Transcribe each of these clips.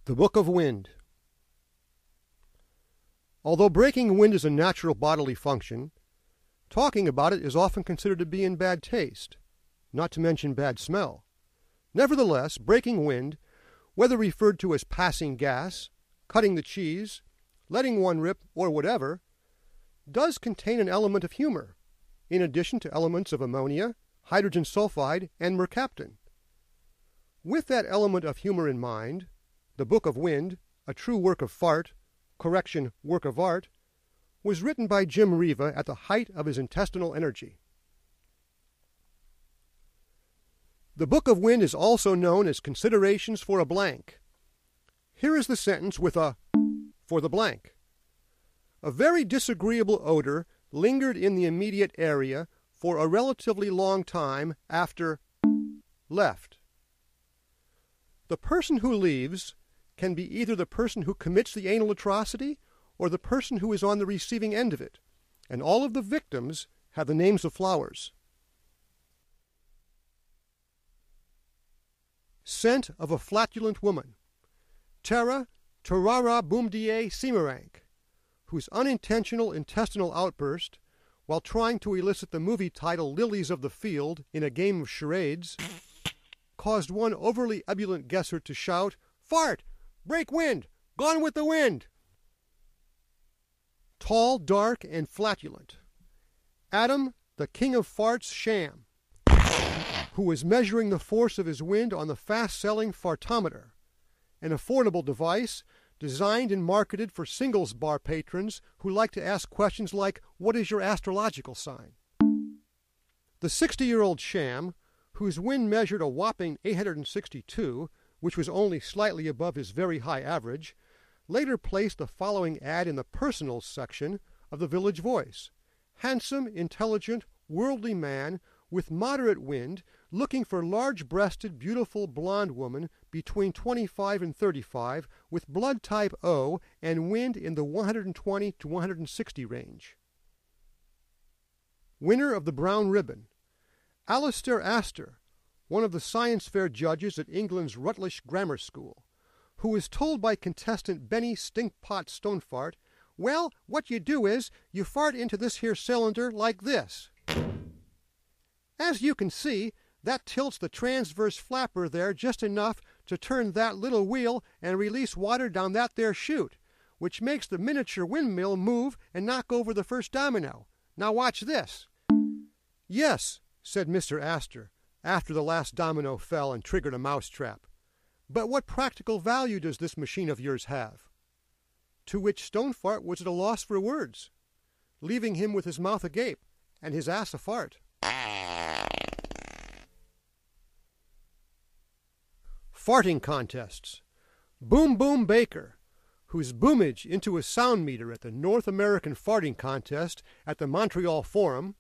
The Book of Wind. Although breaking wind is a natural bodily function, talking about it is often considered to be in bad taste, not to mention bad smell. Nevertheless, breaking wind, whether referred to as passing gas, cutting the cheese, letting one rip, or whatever, does contain an element of humor, in addition to elements of ammonia, hydrogen sulfide, and mercaptan. With that element of humor in mind, The Book of Wind, a true work of work of art, was written by Jim Riva at the height of his intestinal energy. The Book of Wind is also known as Considerations for a Blank. Here is the sentence with a for the blank. A very disagreeable odor lingered in the immediate area for a relatively long time after left. The person who leaves can be either the person who commits the anal atrocity or the person who is on the receiving end of it, and all of the victims have the names of flowers. Scent of a flatulent woman, Terra Terrara Boomdier Semerank, whose unintentional intestinal outburst, while trying to elicit the movie title Lilies of the Field in a game of charades, caused one overly ebullient guesser to shout, "Fart! Break wind! Gone with the wind!" Tall, dark, and flatulent, Adam, the king of farts sham, who was measuring the force of his wind on the fast-selling fartometer, an affordable device designed and marketed for singles bar patrons who like to ask questions like, "What is your astrological sign?" The 60-year-old sham, whose wind measured a whopping 862, which was only slightly above his very high average, later placed the following ad in the personals section of the Village Voice. Handsome, intelligent, worldly man with moderate wind, looking for large-breasted, beautiful blonde woman between 25 and 35 with blood type O and wind in the 120 to 160 range. Winner of the Brown Ribbon, Alistair Astor, one of the science fair judges at England's Rutlish Grammar School, who is told by contestant Benny Stinkpot Stonefart, "Well, what you do is, you fart into this here cylinder like this. As you can see, that tilts the transverse flapper there just enough to turn that little wheel and release water down that there chute, which makes the miniature windmill move and knock over the first domino. Now watch this." "Yes," said Mr. Astor, after the last domino fell and triggered a mousetrap, "but what practical value does this machine of yours have?" To which Stonefart was at a loss for words, leaving him with his mouth agape and his ass afart. Farting contests. Boom Boom Baker, whose boomage into a sound meter at the North American Farting Contest at the Montreal Forum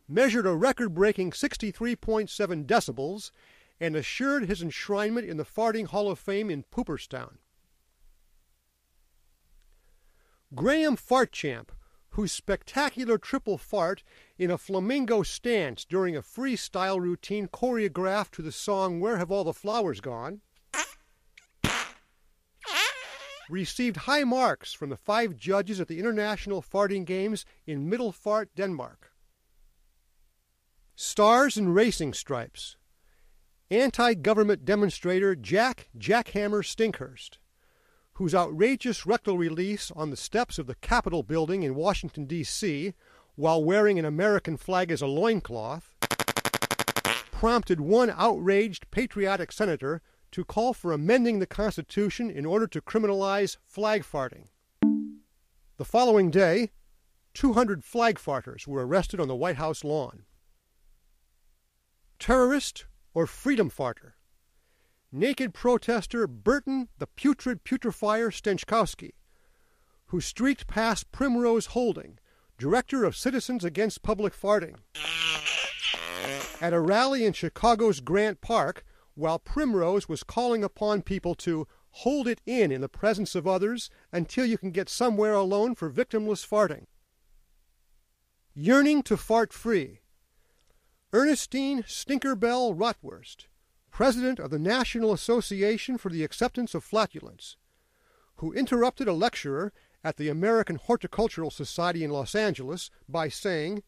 measured a record-breaking 63.7 decibels and assured his enshrinement in the Farting Hall of Fame in Cooperstown. Graham Fartchamp, whose spectacular triple fart in a flamingo stance during a freestyle routine choreographed to the song "Where Have All the Flowers Gone?" received high marks from the 5 judges at the International Farting Games in Middelfart, Denmark. Stars and Racing Stripes. Anti-government demonstrator Jack Jackhammer Stinkhurst, whose outrageous rectal release on the steps of the Capitol building in Washington, D.C., while wearing an American flag as a loincloth, prompted one outraged patriotic senator to call for amending the Constitution in order to criminalize flag farting. The following day, 200 flag farters were arrested on the White House lawn. Terrorist or freedom farter. Naked protester Burton the Putrid Putrifier Stenchkowski, who streaked past Primrose Holding, director of Citizens Against Public Farting, at a rally in Chicago's Grant Park while Primrose was calling upon people to hold it in the presence of others until you can get somewhere alone for victimless farting. Yearning to fart free. Ernestine Stinkerbell Rotwurst, president of the National Association for the Acceptance of Flatulence, who interrupted a lecturer at the American Horticultural Society in Los Angeles by saying,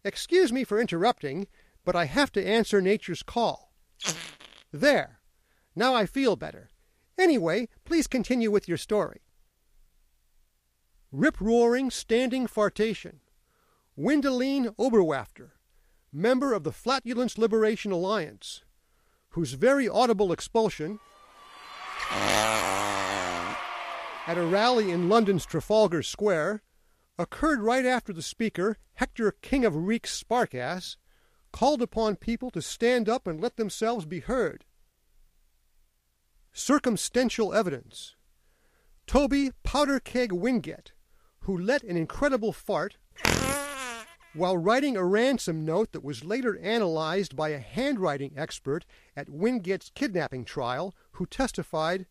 "Excuse me for interrupting, but I have to answer nature's call." There. Now I feel better. Anyway, please continue with your story. Rip-roaring standing fartation. Wendeline Oberwafter, member of the Flatulence Liberation Alliance, whose very audible expulsion at a rally in London's Trafalgar Square occurred right after the speaker, Hector King of Reeks Sparkass, called upon people to stand up and let themselves be heard. Circumstantial evidence. Toby Powderkeg Wingate, who let an incredible fart while writing a ransom note that was later analyzed by a handwriting expert at Wingate's kidnapping trial, who testified,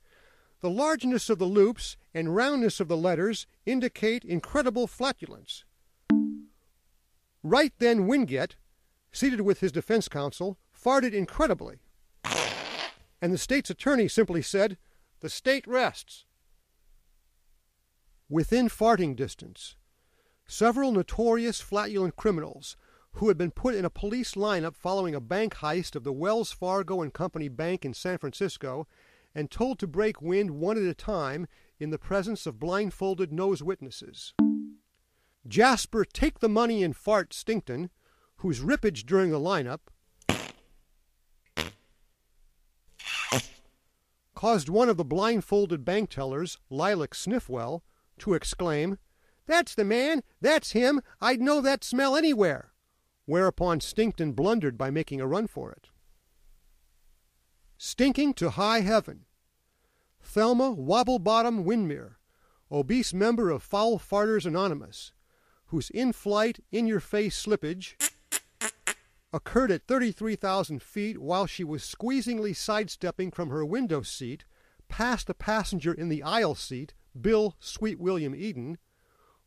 "The largeness of the loops and roundness of the letters indicate incredible flatulence." Right then Wingate, seated with his defense counsel, farted incredibly. And the state's attorney simply said, "The state rests." Within farting distance, several notorious flatulent criminals who had been put in a police lineup following a bank heist of the Wells Fargo and Company Bank in San Francisco and told to break wind one at a time in the presence of blindfolded nose witnesses. Jasper Take the Money and Fart Stinkton, whose rippage during the lineup caused one of the blindfolded bank tellers, Lilac Sniffwell, to exclaim, "That's the man! That's him! I'd know that smell anywhere!" Whereupon Stinkton blundered by making a run for it. Stinking to high heaven. Thelma Wobblebottom Winmere, obese member of Foul Farters Anonymous, whose in-flight, in-your-face slippage occurred at 33,000 feet while she was squeezingly sidestepping from her window seat past a passenger in the aisle seat, Bill Sweet William Eden,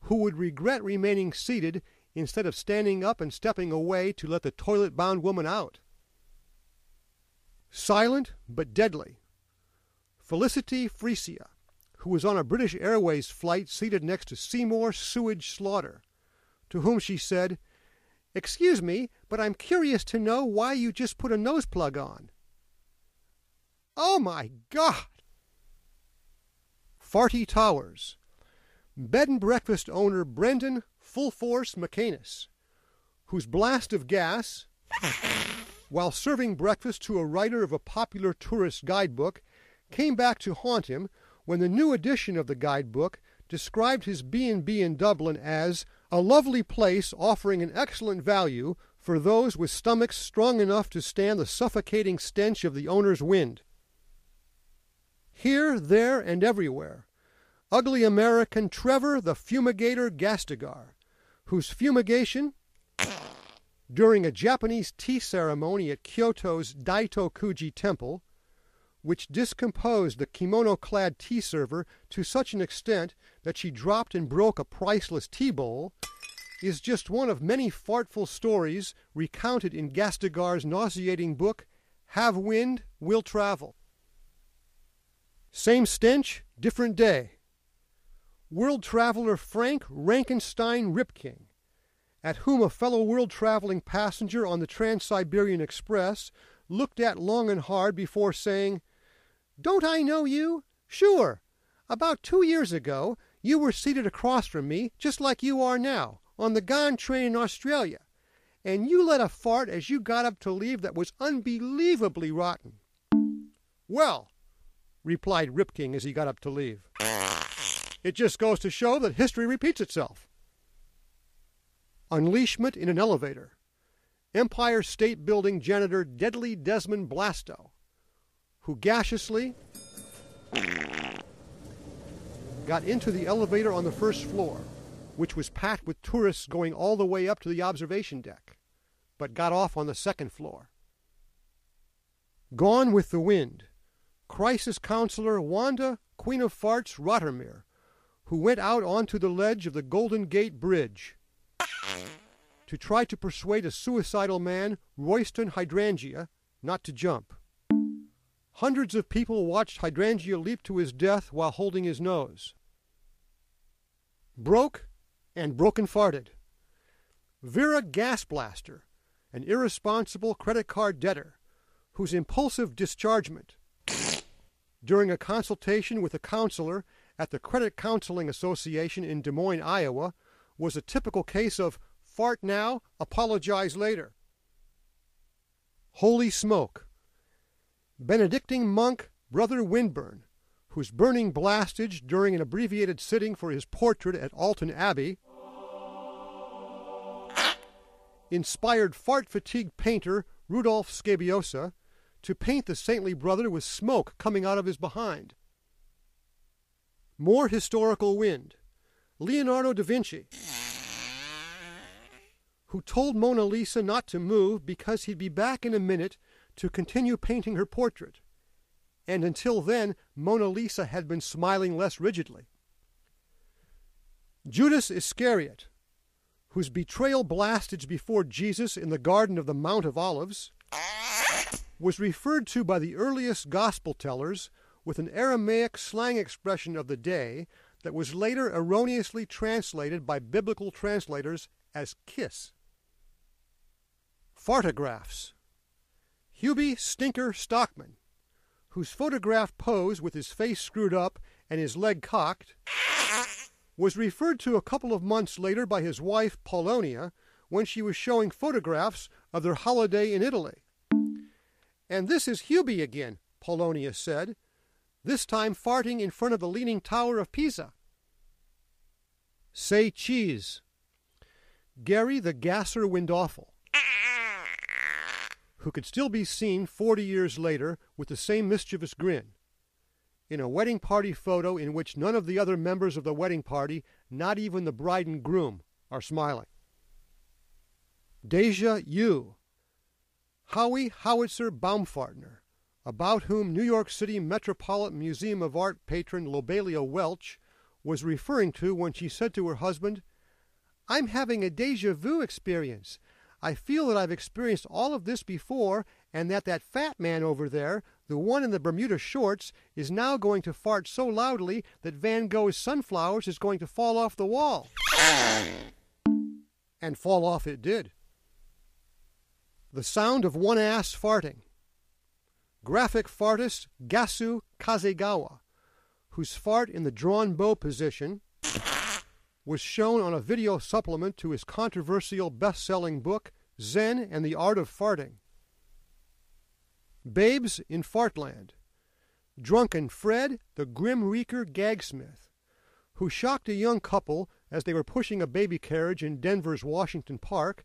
who would regret remaining seated instead of standing up and stepping away to let the toilet-bound woman out. Silent but deadly. Felicity Frisia, who was on a British Airways flight seated next to Seymour Sewage Slaughter, to whom she said, "Excuse me, but I'm curious to know why you just put a nose plug on." Oh my God! Farty Towers. Bed and breakfast owner Brendan Full Force McCanus, whose blast of gas, while serving breakfast to a writer of a popular tourist guidebook, came back to haunt him when the new edition of the guidebook described his B&B in Dublin as a lovely place offering an excellent value for those with stomachs strong enough to stand the suffocating stench of the owner's wind. Here, there, and everywhere, ugly American Trevor the Fumigator Gastigar, whose fumigation, during a Japanese tea ceremony at Kyoto's Daitokuji Temple, which discomposed the kimono-clad tea server to such an extent that she dropped and broke a priceless tea bowl, is just one of many fartful stories recounted in Gastigar's nauseating book, Have Wind, Will Travel. Same stench, different day. World traveler Frank Rankenstein Ripking, at whom a fellow world-traveling passenger on the Trans-Siberian Express looked at long and hard before saying, "Don't I know you? Sure. About 2 years ago, you were seated across from me, just like you are now, on the Gone train in Australia, and you let a fart as you got up to leave that was unbelievably rotten." "Well," replied Ripking as he got up to leave, "it just goes to show that history repeats itself." Unleashment in an elevator. Empire State Building janitor Deadly Desmond Blasto, who gaseously got into the elevator on the first floor, which was packed with tourists going all the way up to the observation deck, but got off on the second floor. Gone with the Wind. Crisis counselor Wanda, Queen of Farts Rottermere, who went out onto the ledge of the Golden Gate Bridge to try to persuade a suicidal man, Royston Hydrangea, not to jump. Hundreds of people watched hydrangea leap to his death while holding his nose. Broke and broken farted. Vera Gasblaster, an irresponsible credit card debtor, whose impulsive dischargement during a consultation with a counselor at the Credit Counseling Association in Des Moines, Iowa, was a typical case of fart now, apologize later. Holy smoke. Benedictine monk Brother Winburn, whose burning blastage during an abbreviated sitting for his portrait at Alton Abbey inspired fart-fatigued painter Rudolph Scabiosa to paint the saintly brother with smoke coming out of his behind. More historical wind. Leonardo da Vinci, who told Mona Lisa not to move because he'd be back in a minute to continue painting her portrait. And until then, Mona Lisa had been smiling less rigidly. Judas Iscariot, whose betrayal blastage before Jesus in the Garden of the Mount of Olives was referred to by the earliest gospel tellers with an Aramaic slang expression of the day that was later erroneously translated by biblical translators as kiss. Fartographs. Hubie Stinker Stockman, whose photographed pose with his face screwed up and his leg cocked was referred to a couple of months later by his wife Polonia when she was showing photographs of their holiday in Italy. "And this is Hubie again," Polonia said, "this time farting in front of the Leaning Tower of Pisa." Say cheese. Gary the Gasser Windawful, who could still be seen 40 years later with the same mischievous grin, in a wedding party photo in which none of the other members of the wedding party, not even the bride and groom, are smiling. Deja Yu. Howie Howitzer Baumfartner, about whom New York City Metropolitan Museum of Art patron Lobelia Welch was referring to when she said to her husband, "I'm having a déjà vu experience. I feel that I've experienced all of this before, and that fat man over there, the one in the Bermuda shorts, is now going to fart so loudly that Van Gogh's Sunflowers is going to fall off the wall." And fall off it did. The sound of one ass farting. Graphic fartist Gasu Kazegawa, whose fart in the drawn bow position was shown on a video supplement to his controversial best-selling book, Zen and the Art of Farting. Babes in Fartland. Drunken Fred, the Grim Reaper Gagsmith, who shocked a young couple as they were pushing a baby carriage in Denver's Washington Park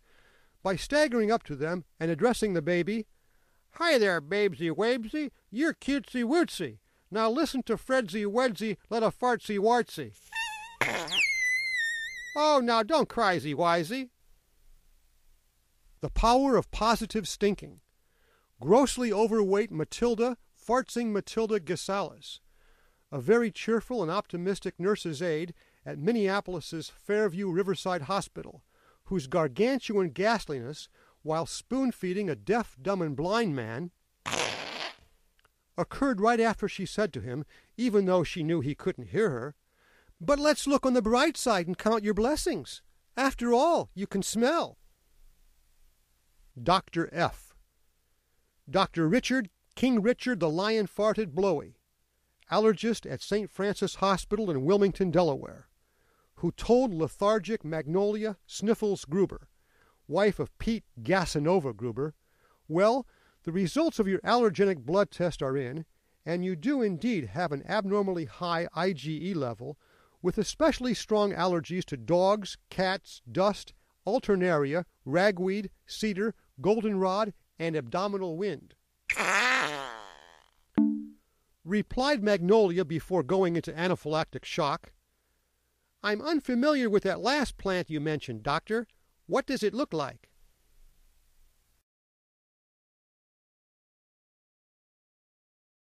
by staggering up to them and addressing the baby, "Hi there, babesy wabesy, you're cutesy wootsy. Now listen to Fredsy Wedsy, let a fartsy wartsy." "Oh, now don't cryzy wisey." The power of positive stinking. Grossly overweight Matilda, fartsing Matilda Gisalis, a very cheerful and optimistic nurse's aide at Minneapolis's Fairview Riverside Hospital, whose gargantuan ghastliness, while spoon-feeding a deaf, dumb, and blind man, occurred right after she said to him, even though she knew he couldn't hear her, "But let's look on the bright side and count your blessings. After all, you can smell." Dr. F. Dr. Richard, King Richard the Lion-Farted Blowy, allergist at St. Francis Hospital in Wilmington, Delaware, who told lethargic Magnolia Sniffles Gruber, wife of Pete Gasanova Gruber, "Well, the results of your allergenic blood test are in, and you do indeed have an abnormally high IgE level, with especially strong allergies to dogs, cats, dust, alternaria, ragweed, cedar, goldenrod, and abdominal wind." Replied Magnolia before going into anaphylactic shock, "I'm unfamiliar with that last plant you mentioned, doctor. What does it look like?"